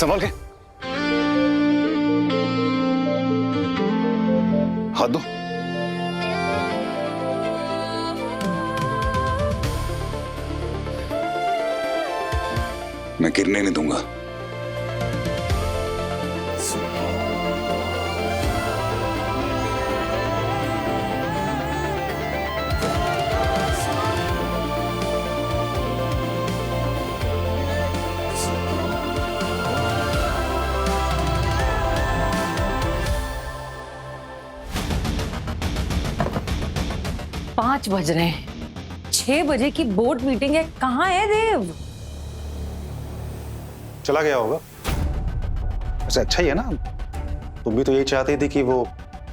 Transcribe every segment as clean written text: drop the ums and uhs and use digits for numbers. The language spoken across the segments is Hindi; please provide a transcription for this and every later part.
संभाल के। हाथ दो। मैं गिरने नहीं दूंगा। पाँच बज रहे हैं, 6 बजे की बोर्ड मीटिंग है। कहाँ है देव? चला गया होगा। वैसे अच्छा ही है ना, तुम भी तो यही चाहती थी कि वो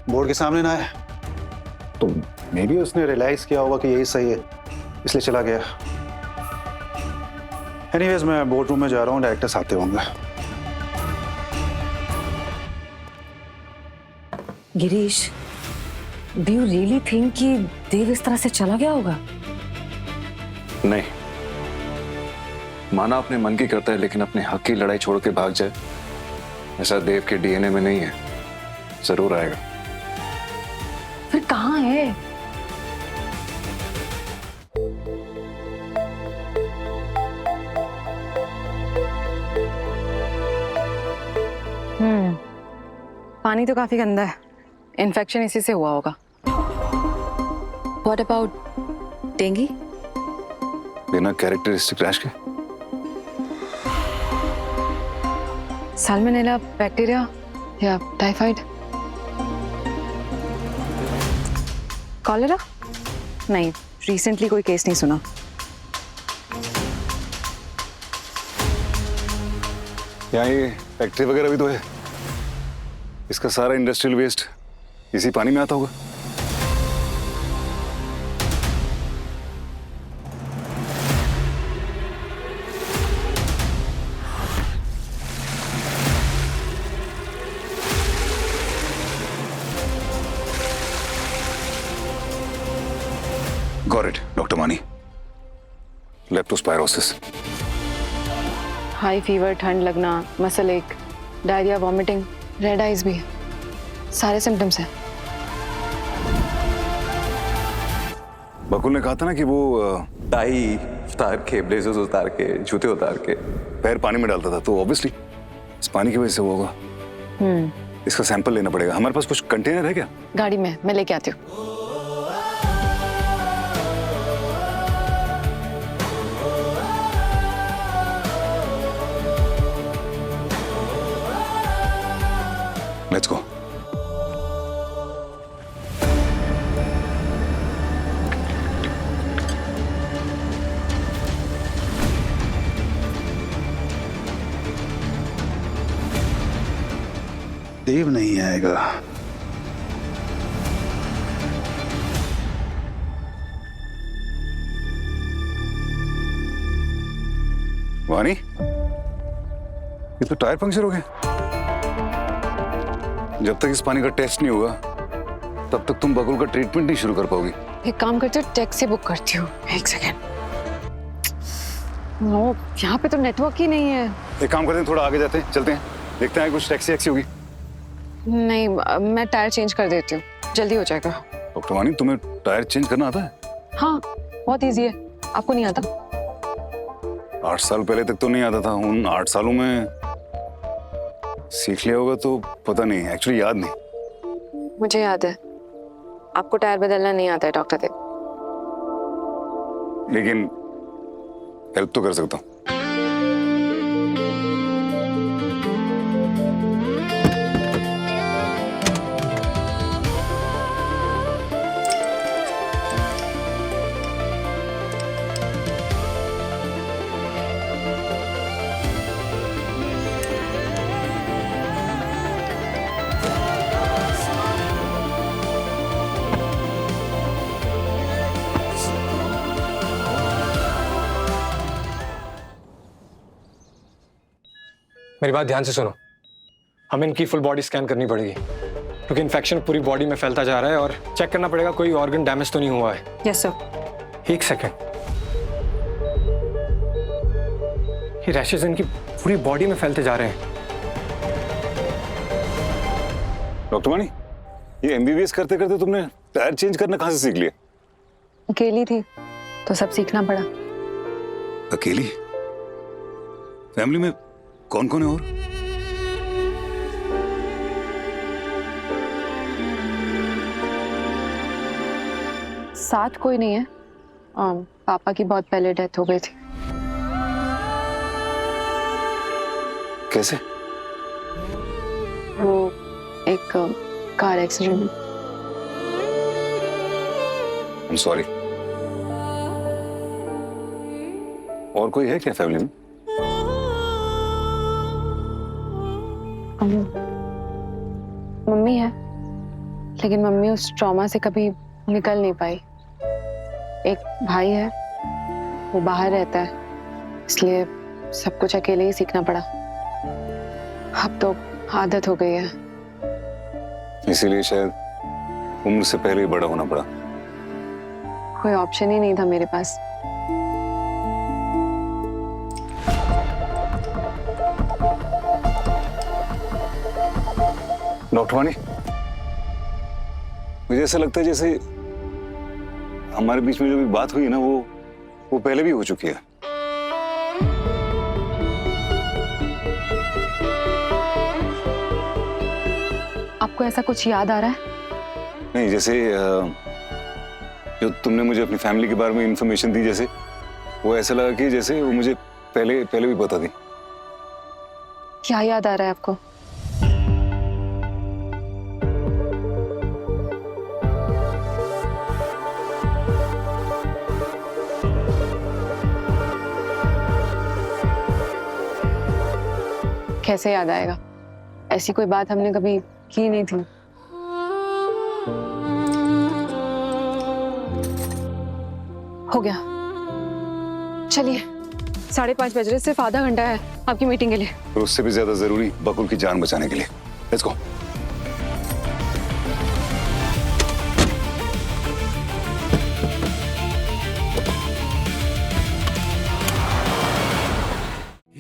बोर्ड के सामने ना आए। तो मे बी उसने रियलाइज किया होगा कि यही सही है, इसलिए चला गया। एनीवेज मैं बोर्ड रूम में जा रहा हूँ, डायरेक्टर्स आते होंगे। Girish, do you really think कि देव इस तरह से चला गया होगा? नहीं, माना अपने मन की करता है, लेकिन अपने हक की लड़ाई छोड़ के भाग जाए, ऐसा देव के डीएनए में नहीं है। जरूर आएगा। फिर कहाँ है? पानी तो काफी गंदा है, इन्फेक्शन इसी से हुआ होगा। What about dengue? बिना कैरेक्टरिस्टिक रैश के? साल्मोनेला बैक्टीरिया या टाइफाइड? कॉलेरा? नहीं, रिसेंटली कोई केस नहीं सुना। यहाँ ये फैक्ट्री वगैरह भी तो है, इसका सारा इंडस्ट्रियल वेस्ट इसी पानी में आता होगा। गॉट इट डॉक्टर मानी। लेप्टोस्पायरोसिस। हाई फीवर, ठंड लगना, मसल एक, डायरिया, वॉमिटिंग, रेड आइज भी है। सारे सिम्टम्स हैं। बकुल ने कहा था ना कि वो टाई उतार के, ब्लेजर्स उतार के, जूते उतार के पैर पानी में डालता था, तो ऑब्वियसली इस पानी की वजह से वो होगा। इसका सैंपल लेना पड़ेगा। हमारे पास कुछ कंटेनर है क्या? गाड़ी में, मैं लेके आती हूँ। Let's go. देव नहीं आएगा। वानी, ये तो टायर पंक्चर हो गए। जब तक इस पानी का टेस्ट नहीं होगा, तब तक तुम बकुल का ट्रीटमेंट नहीं शुरू कर पाओगी। एक काम करती हूँ, टैक्सी बुक करती हूँ। एक सेकेंड। नो, यहाँ पे तो नेटवर्क ही नहीं है। एक काम करते हैं, थोड़ा आगे जाते हैं, चलते हैं, देखते हैं कुछ टैक्सी एक्सी होगी। नहीं, मैं टायर चेंज कर देती हूँ, जल्दी हो जाएगा। डॉक्टर वानी, तुम्हें टायर चेंज करना आता है? हाँ, बहुत इजी है। आपको नहीं आता? 8 साल पहले तक तो नहीं आता था। उन 8 सालों में सीख लिया होगा तो पता नहीं, एक्चुअली याद नहीं। मुझे याद है। आपको टायर बदलना नहीं आता है डॉक्टर देव। लेकिन हेल्प तो कर सकता हूँ। मेरी बात ध्यान से सुनो। हमें इनकी फुल बॉडी स्कैन करनी पड़ेगी, क्योंकि इन्फेक्शन पूरी बॉडी में फैलता जा रहा है और चेक करना पड़ेगा कोई ऑर्गन डैमेज तो नहीं हुआ है। Yes sir. एक सेकेंड, ये रैशेज इनकी पूरी बॉडी में फैलते जा रहे हैं। डॉक्टर वानी, ये एमबीबीएस करते करते तुमने टायर चेंज करना कहाँ से सीख लिया? अकेली थी तो सब सीखना पड़ा। अकेली? फैमिली में कौन कौन है और? साथ कोई नहीं है। पापा की बहुत पहले डेथ हो गई थी। कैसे? वो एक कार एक्सीडेंट में। I am sorry. और कोई है क्या फैमिली में? मम्मी है, लेकिन मम्मी उस ट्रॉमा से कभी निकल नहीं पाई। एक भाई है, वो बाहर रहता है, इसलिए सब कुछ अकेले ही सीखना पड़ा। अब तो आदत हो गई है। इसीलिए शायद उम्र से पहले ही बड़ा होना पड़ा। कोई ऑप्शन ही नहीं था मेरे पास। डॉक्टर वानी, मुझे ऐसा लगता है जैसे हमारे बीच में जो भी बात हुई ना, वो पहले भी हो चुकी है। आपको ऐसा कुछ याद आ रहा है? नहीं, जैसे जो तुमने मुझे अपनी फैमिली के बारे में इंफॉर्मेशन दी, जैसे वो ऐसा लगा कि जैसे वो मुझे पहले भी पता थी। क्या याद आ रहा है आपको? कैसे याद आएगा? ऐसी कोई बात हमने कभी की नहीं थी। हो गया, चलिए। 5:30 बज रहे, सिर्फ आधा घंटा है आपकी मीटिंग के लिए। और उससे भी ज्यादा जरूरी बकुल की जान बचाने के लिए। Let's go.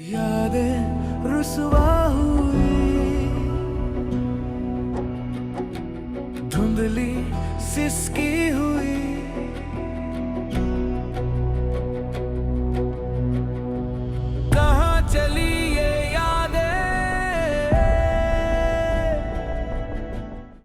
यादें रुसवा हुई, धुंधली सिसकी हुई।